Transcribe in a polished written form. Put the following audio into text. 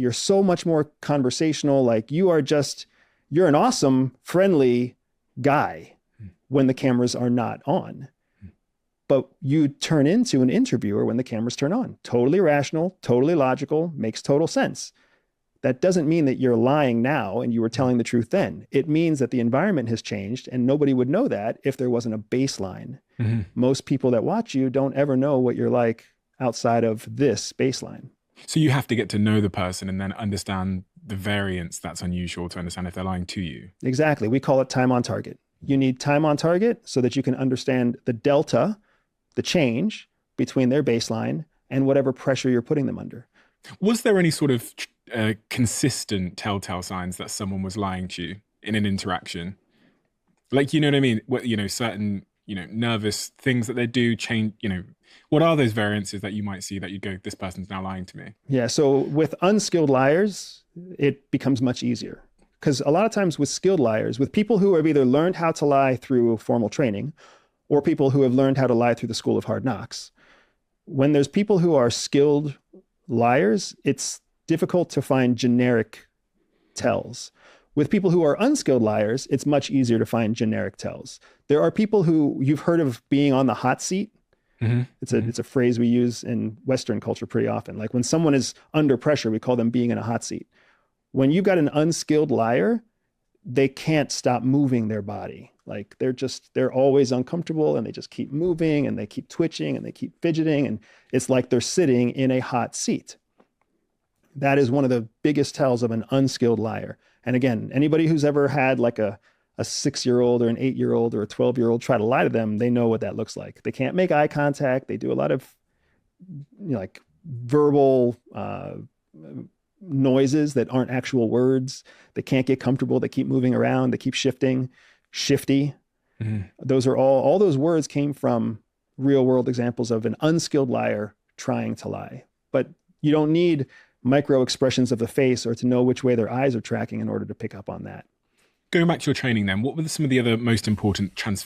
You're so much more conversational. Like you're an awesome, friendly guy when the cameras are not on. But you turn into an interviewer when the cameras turn on. Totally rational, totally logical, makes total sense. That doesn't mean that you're lying now and you were telling the truth then. It means that the environment has changed, and nobody would know that if there wasn't a baseline. Mm-hmm. Most people that watch you don't ever know what you're like outside of this baseline. So you have to get to know the person and then understand the variance that's unusual to understand if they're lying to you. Exactly. We call it time on target. You need time on target so that you can understand the delta, the change between their baseline and whatever pressure you're putting them under. Was there any sort of consistent telltale signs that someone was lying to you in an interaction? Like, you know what I mean? What, certain, nervous things that they do change, what are those variances that you might see that you go, this person's now lying to me? Yeah. So with unskilled liars, it becomes much easier. Because a lot of times with skilled liars, with people who have either learned how to lie through formal training or people who have learned how to lie through the school of hard knocks, when there's people who are skilled liars, it's difficult to find generic tells. With people who are unskilled liars, it's much easier to find generic tells. There are people who you've heard of being on the hot seat. Mm-hmm. It's a phrase we use in Western culture pretty often. Like when someone is under pressure, we call them being in a hot seat. When you've got an unskilled liar, they can't stop moving their body. Like they're always uncomfortable and they just keep moving and they keep twitching and they keep fidgeting. And it's like they're sitting in a hot seat. That is one of the biggest tells of an unskilled liar. And again, anybody who's ever had like a 6-year-old or an 8-year-old or a 12-year-old try to lie to them, they know what that looks like. They can't make eye contact. They do a lot of like verbal noises that aren't actual words. They can't get comfortable. They keep moving around. They keep shifting, shifty. Mm-hmm. Those are all those words came from real world examples of an unskilled liar trying to lie. But you don't need micro expressions of the face or to know which way their eyes are tracking in order to pick up on that. Going back to your training then, what were some of the other most important transfer